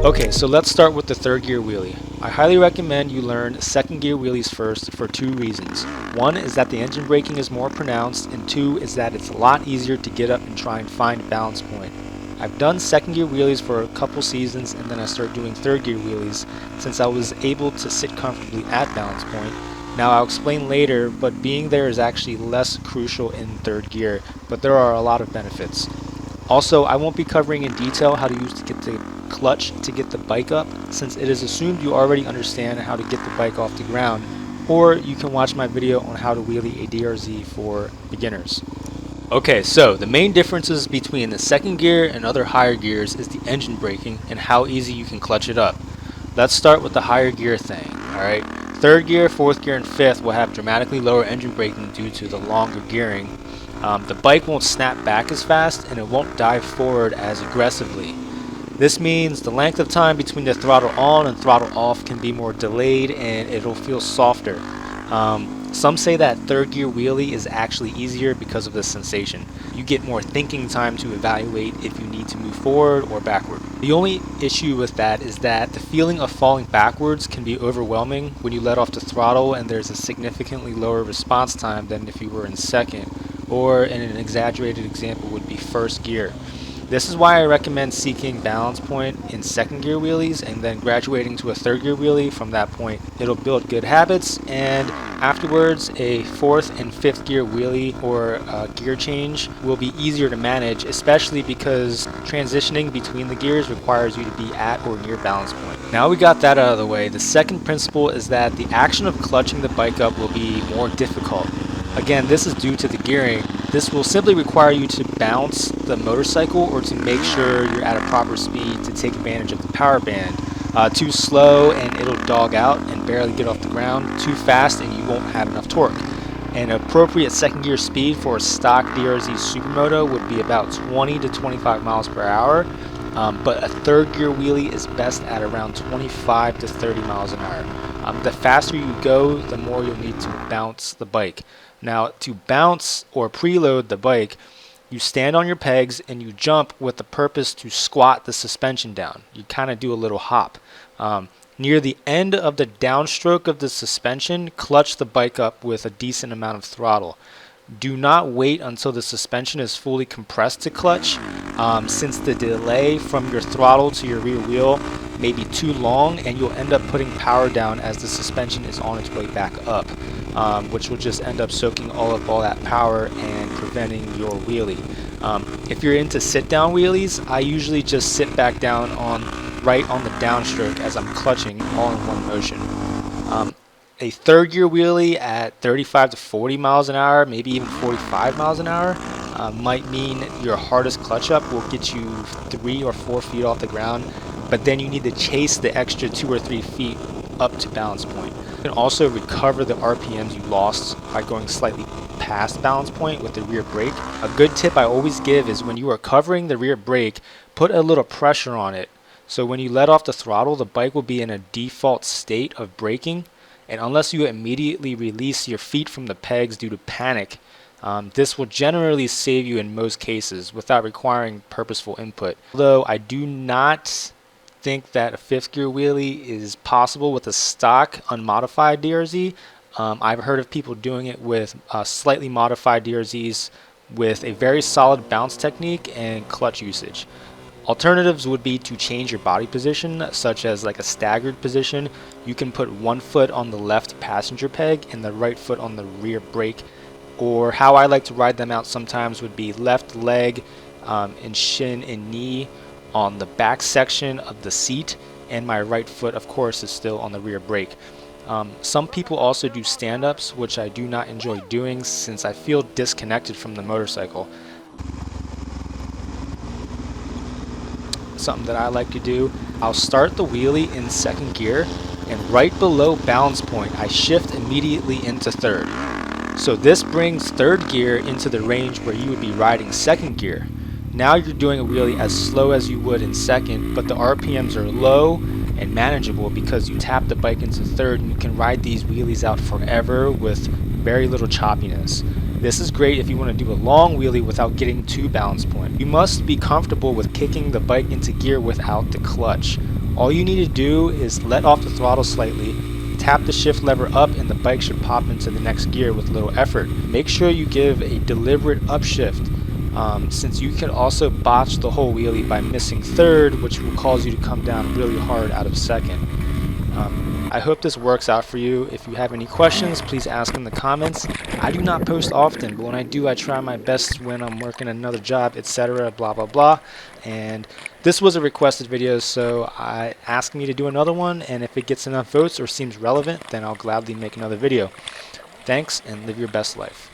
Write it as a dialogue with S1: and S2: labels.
S1: Okay, so let's start with the third gear wheelie. I highly recommend you learn second gear wheelies first for two reasons. One is that the engine braking is more pronounced, and two is that it's a lot easier to get up and try and find a balance point. I've done second gear wheelies for a couple seasons, and then I started doing third gear wheelies since I was able to sit comfortably at balance point. Now I'll explain later, but being there is actually less crucial in third gear, but there are a lot of benefits. Also, I won't be covering in detail how to use to get the clutch to get the bike up, since it is assumed you already understand how to get the bike off the ground, or you can watch my video on how to wheelie a DRZ for beginners. Okay, so the main differences between the second gear and other higher gears is the engine braking and how easy you can clutch it up. Let's start with the higher gear thing, alright? Third gear, fourth gear, and fifth will have dramatically lower engine braking due to the longer gearing. The bike won't snap back as fast and it won't dive forward as aggressively. This means the length of time between the throttle on and throttle off can be more delayed and it'll feel softer. Some say that third gear wheelie is actually easier because of this sensation. You get more thinking time to evaluate if you need to move forward or backward. The only issue with that is that the feeling of falling backwards can be overwhelming when you let off the throttle, and there's a significantly lower response time than if you were in second, or in an exaggerated example would be first gear. This is why I recommend seeking balance point in second gear wheelies and then graduating to a third gear wheelie. From that point, it'll build good habits, and afterwards a fourth and fifth gear wheelie or gear change will be easier to manage, especially because transitioning between the gears requires you to be at or near balance point. Now we got that out of the way, the second principle is that the action of clutching the bike up will be more difficult. Again, this is due to the gearing. This will simply require you to bounce the motorcycle or to make sure you're at a proper speed to take advantage of the power band. Too slow and it'll dog out and barely get off the ground. Too fast and you won't have enough torque. An appropriate second gear speed for a stock DRZ Supermoto would be about 20 to 25 miles per hour. But a third gear wheelie is best at around 25 to 30 miles an hour. The faster you go, the more you'll need to bounce the bike. Now, to bounce or preload the bike, you stand on your pegs and you jump with the purpose to squat the suspension down. You kind of do a little hop. Near the end of the downstroke of the suspension, clutch the bike up with a decent amount of throttle. Do not wait until the suspension is fully compressed to clutch, since the delay from your throttle to your rear wheel may be too long and you'll end up putting power down as the suspension is on its way back up, which will just end up soaking all that power and preventing your wheelie. If you're into sit-down wheelies, I usually just sit back down right on the downstroke as I'm clutching all in one motion. A third gear wheelie at 35 to 40 miles an hour, maybe even 45 miles an hour, might mean your hardest clutch up will get you 3 or 4 feet off the ground, but then you need to chase the extra 2 or 3 feet up to balance point. You can also recover the RPMs you lost by going slightly past balance point with the rear brake. A good tip I always give is when you are covering the rear brake, put a little pressure on it. So when you let off the throttle, the bike will be in a default state of braking. And unless you immediately release your feet from the pegs due to panic, this will generally save you in most cases without requiring purposeful input. Although I do not think that a fifth gear wheelie is possible with a stock unmodified DRZ. I've heard of people doing it with slightly modified DRZs with a very solid bounce technique and clutch usage. Alternatives would be to change your body position, such as like a staggered position. You can put one foot on the left passenger peg and the right foot on the rear brake. Or how I like to ride them out sometimes would be left leg and shin and knee on the back section of the seat, and my right foot of course is still on the rear brake. Some people also do stand-ups, which I do not enjoy doing since I feel disconnected from the motorcycle. Something that I like to do, I'll start the wheelie in second gear, and right below balance point I shift immediately into third. So this brings third gear into the range where you would be riding second gear. Now you're doing a wheelie as slow as you would in second, but the RPMs are low and manageable because you tap the bike into third, and you can ride these wheelies out forever with very little choppiness. This is great if you want to do a long wheelie without getting to balance point. You must be comfortable with kicking the bike into gear without the clutch. All you need to do is let off the throttle slightly, tap the shift lever up, and the bike should pop into the next gear with little effort. Make sure you give a deliberate upshift, since you can also botch the whole wheelie by missing third, which will cause you to come down really hard out of second. I hope this works out for you. If you have any questions, please ask in the comments. I do not post often, but when I do, I try my best when I'm working another job, etc., blah blah blah. And this was a requested video, so ask me to do another one, and if it gets enough votes or seems relevant, then I'll gladly make another video. Thanks, and live your best life.